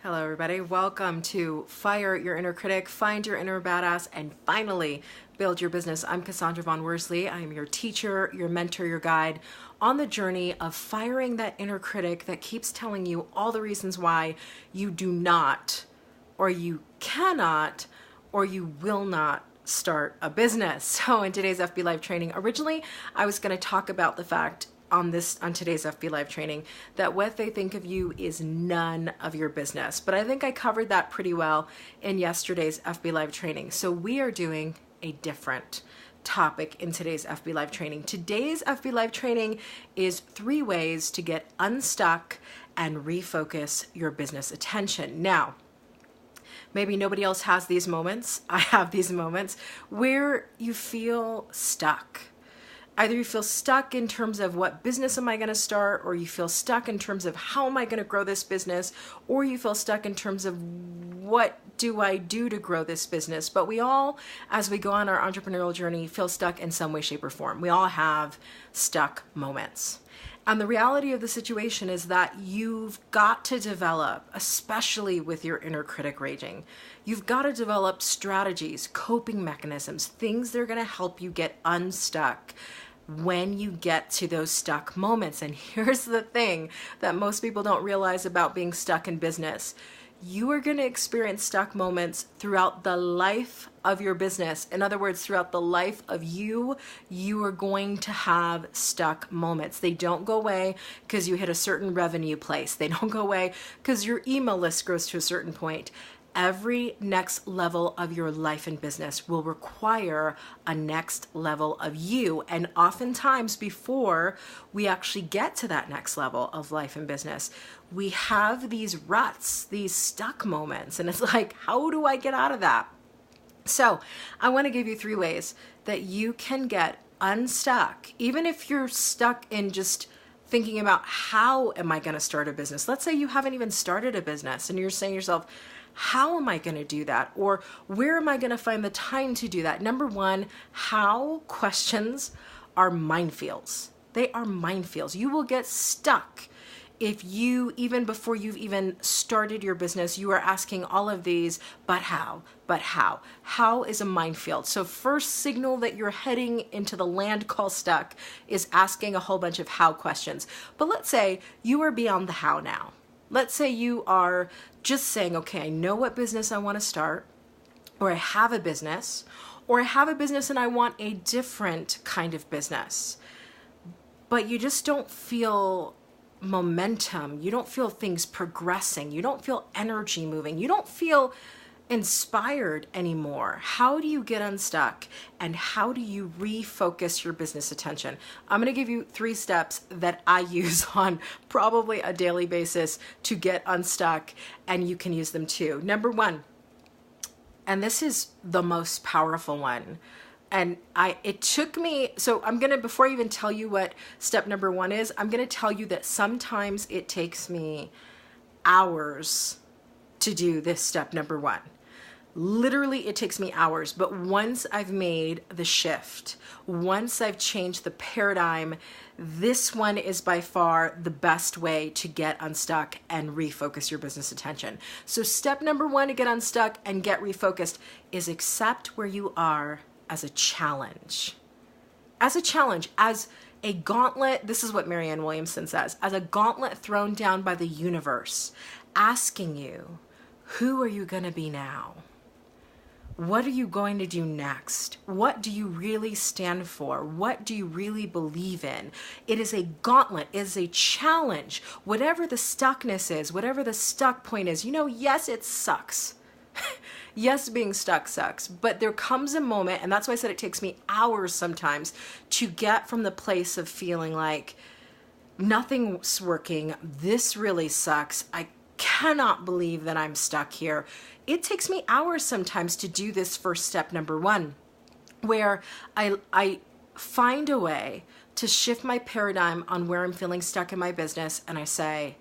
Hello, everybody. Welcome to Fire Your Inner Critic, Find Your Inner Badass, and finally build your business. I'm Cassandra Von Worsley. I am your teacher, your mentor, your guide on the journey of firing that inner critic that keeps telling you all the reasons why you do not, or you cannot, or you will not start a business. So in today's FB Live training, originally I was going to talk about the fact on today's FB Live training that what they think of you is none of your business. But I think I covered that pretty well in yesterday's FB Live training. So we are doing a different topic in today's FB Live training. Today's FB Live training is 3 ways to get unstuck and refocus your business attention. Now, maybe nobody else has these moments. I have these moments where you feel stuck. Either you feel stuck in terms of what business am I going to start, or you feel stuck in terms of how am I going to grow this business, or you feel stuck in terms of what do I do to grow this business. But we all, as we go on our entrepreneurial journey, feel stuck in some way, shape, or form. We all have stuck moments. And the reality of the situation is that you've got to develop, especially with your inner critic raging, you've got to develop strategies, coping mechanisms, things that are going to help you get unstuck when you get to those stuck moments. And here's the thing that most people don't realize about being stuck in business. You are going to experience stuck moments throughout the life of your business. In other words, throughout the life of you are going to have stuck moments. They don't go away because you hit a certain revenue place. They don't go away because your email list grows to a certain point. Every next level of your life and business will require a next level of you. And oftentimes before we actually get to that next level of life and business, we have these ruts, these stuck moments. And it's like, how do I get out of that? So I want to give you 3 ways that you can get unstuck, even if you're stuck in just thinking about how am I going to start a business. Let's say you haven't even started a business and you're saying to yourself, how am I going to do that? Or where am I going to find the time to do that? Number 1, how questions are minefields. They are minefields. You will get stuck if you, even before you've even started your business, you are asking all of these, but how? But how? How is a minefield. So first signal that you're heading into the land called stuck is asking a whole bunch of how questions. But let's say you are beyond the how now. Let's say you are just saying, okay, I know what business I want to start, or I have a business, and I want a different kind of business. But you just don't feel momentum. You don't feel things progressing. You don't feel energy moving. You don't feel inspired anymore. How do you get unstuck, and how do you refocus your business attention? I'm going to give you 3 steps that I use on probably a daily basis to get unstuck, and you can use them too. Number 1, and this is the most powerful one, and it took me, so I'm going to, before I even tell you what step number 1 is, I'm going to tell you that sometimes it takes me hours to do this step number 1. Literally, it takes me hours, but once I've made the shift, once I've changed the paradigm, this one is by far the best way to get unstuck and refocus your business attention. So step number 1 to get unstuck and get refocused is accept where you are as a challenge. As a challenge, as a gauntlet, this is what Marianne Williamson says, as a gauntlet thrown down by the universe, asking you, who are you going to be now? What are you going to do next? What do you really stand for? What do you really believe in? It is a gauntlet, it is a challenge. Whatever the stuckness is, whatever the stuck point is, yes, it sucks. Yes, being stuck sucks, but there comes a moment, and that's why I said it takes me hours sometimes to get from the place of feeling like nothing's working, this really sucks, I cannot believe that I'm stuck here. It takes me hours sometimes to do this first step number 1, where I find a way to shift my paradigm on where I'm feeling stuck in my business, and I say,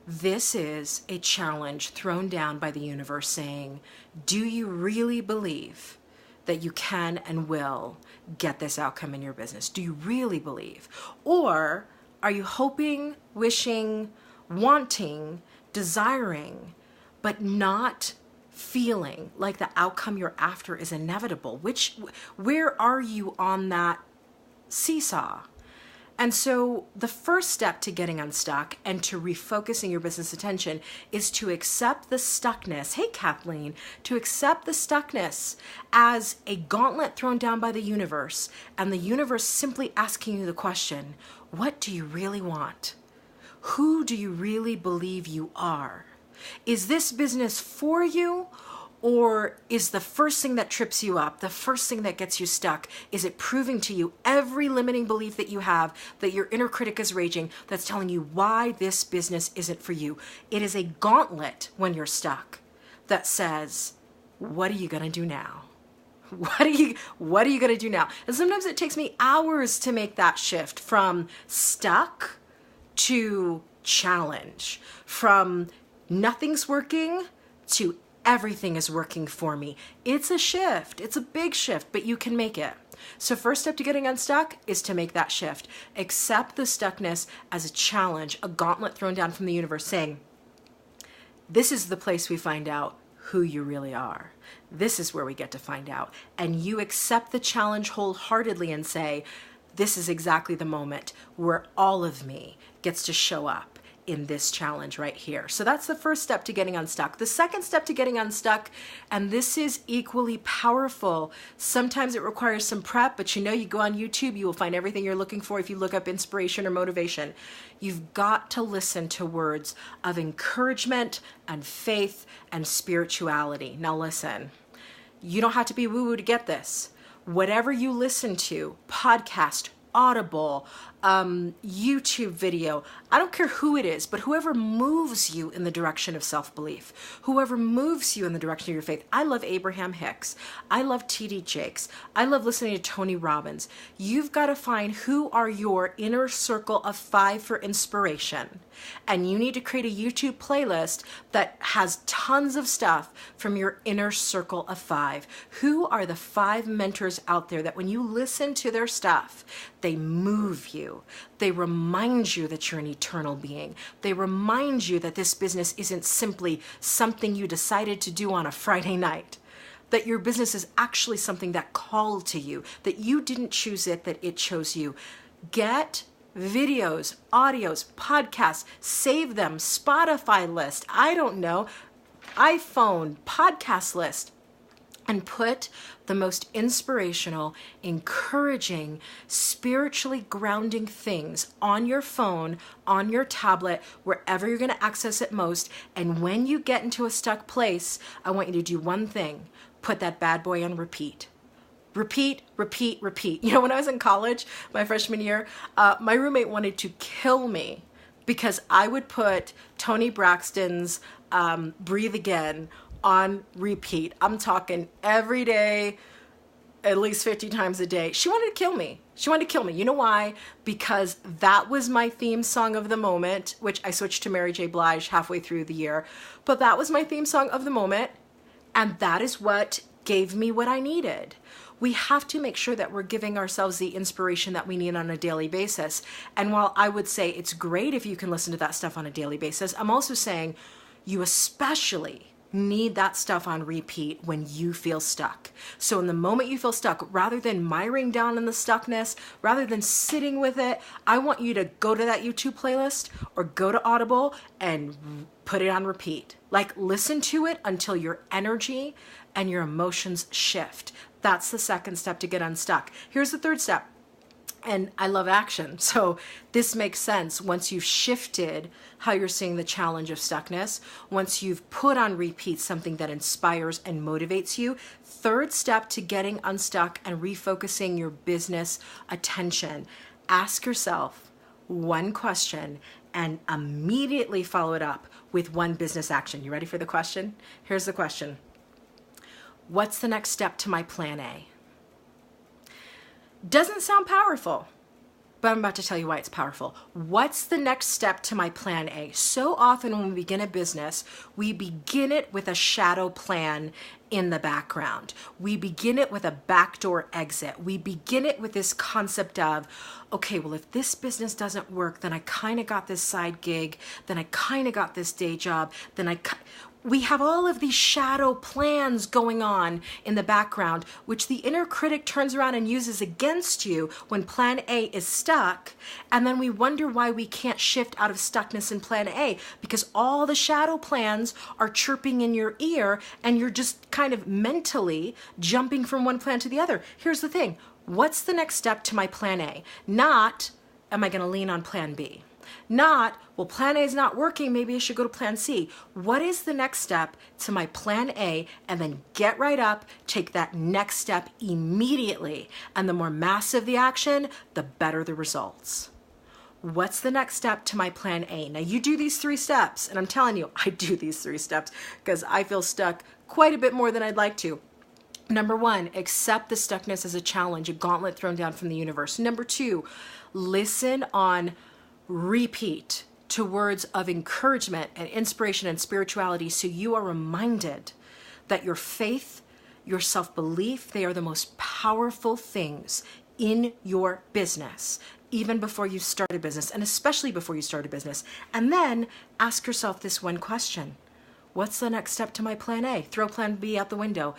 this is a challenge thrown down by the universe saying, do you really believe that you can and will get this outcome in your business? Do you really believe? Or are you hoping, wishing, wanting desiring, but not feeling like the outcome you're after is inevitable. Where are you on that seesaw? And so the first step to getting unstuck and to refocusing your business attention is to accept the stuckness. Hey, Kathleen, to accept the stuckness as a gauntlet thrown down by the universe, and the universe simply asking you the question, what do you really want? Who do you really believe you are? Is this business for you? Or is the first thing that trips you up, the first thing that gets you stuck, is it proving to you every limiting belief that you have, that your inner critic is raging, that's telling you why this business isn't for you? It is a gauntlet when you're stuck that says, what are you going to do now? What are you going to do now? And sometimes it takes me hours to make that shift from stuck to challenge, from nothing's working to everything is working for me. It's a shift. It's a big shift, but you can make it. So first step to getting unstuck is to make that shift. Accept the stuckness as a challenge, a gauntlet thrown down from the universe saying, this is the place we find out who you really are. This is where we get to find out. And you accept the challenge wholeheartedly and say, this is exactly the moment where all of me gets to show up in this challenge right here. So that's the first step to getting unstuck. The second step to getting unstuck, and this is equally powerful. Sometimes it requires some prep, but you go on YouTube, you will find everything you're looking for if you look up inspiration or motivation. You've got to listen to words of encouragement and faith and spirituality. Now listen, you don't have to be woo-woo to get this. Whatever you listen to, podcast, Audible, YouTube video, I don't care who it is, but whoever moves you in the direction of self-belief, whoever moves you in the direction of your faith. I love Abraham Hicks. I love T.D. Jakes. I love listening to Tony Robbins. You've got to find who are your inner circle of 5 for inspiration. And you need to create a YouTube playlist that has tons of stuff from your inner circle of 5. Who are the 5 mentors out there that when you listen to their stuff, they move you? They remind you that you're an eternal being. They remind you that this business isn't simply something you decided to do on a Friday night. That your business is actually something that called to you, that you didn't choose it, that it chose you. Get videos, audios, podcasts, save them, Spotify list, I don't know, iPhone, podcast list, and put the most inspirational, encouraging, spiritually grounding things on your phone, on your tablet, wherever you're going to access it most. And when you get into a stuck place, I want you to do one thing. Put that bad boy on repeat. Repeat, repeat, repeat. When I was in college, my freshman year, my roommate wanted to kill me because I would put Toni Braxton's Breathe Again on repeat. I'm talking every day, at least 50 times a day. She wanted to kill me. You know why? Because that was my theme song of the moment, which I switched to Mary J. Blige halfway through the year. But that was my theme song of the moment. And that is what gave me what I needed. We have to make sure that we're giving ourselves the inspiration that we need on a daily basis. And while I would say it's great if you can listen to that stuff on a daily basis, I'm also saying you especially need that stuff on repeat when you feel stuck. So in the moment you feel stuck, rather than miring down in the stuckness, rather than sitting with it, I want you to go to that YouTube playlist or go to Audible and put it on repeat. Like, listen to it until your energy and your emotions shift. That's the second step to get unstuck. Here's the third step. And I love action. So this makes sense once you've shifted how you're seeing the challenge of stuckness, once you've put on repeat something that inspires and motivates you. Third step to getting unstuck and refocusing your business attention. Ask yourself one question and immediately follow it up with one business action. You ready for the question? Here's the question. What's the next step to my plan A? Doesn't sound powerful, but I'm about to tell you why it's powerful. What's the next step to my plan A? So often when we begin a business, we begin it with a shadow plan in the background. We begin it with a backdoor exit. We begin it with this concept of, okay, well, if this business doesn't work, then I kind of got this side gig, then I kind of got this day job, we have all of these shadow plans going on in the background, which the inner critic turns around and uses against you when plan A is stuck. And then we wonder why we can't shift out of stuckness in plan A, because all the shadow plans are chirping in your ear and you're just kind of mentally jumping from one plan to the other. Here's the thing. What's the next step to my plan A? Not, am I going to lean on plan B? Not, well, plan A is not working, maybe I should go to plan C. What is the next step to my plan A? And then get right up, take that next step immediately. And the more massive the action, the better the results. What's the next step to my plan A? Now you do these 3 steps, and I'm telling you, I do these 3 steps because I feel stuck quite a bit more than I'd like to. Number 1, accept the stuckness as a challenge, a gauntlet thrown down from the universe. Number 2, listen on repeat to words of encouragement and inspiration and spirituality so you are reminded that your faith, your self-belief, they are the most powerful things in your business, even before you start a business, and especially before you start a business. And then ask yourself this one question. What's the next step to my plan A? Throw plan B out the window.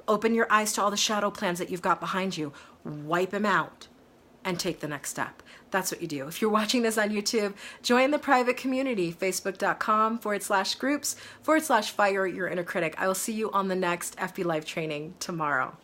Open your eyes to all the shadow plans that you've got behind you. Wipe them out and take the next step. That's what you do. If you're watching this on YouTube, join the private community, facebook.com/groups/fire your inner critic. I will see you on the next FB Live training tomorrow.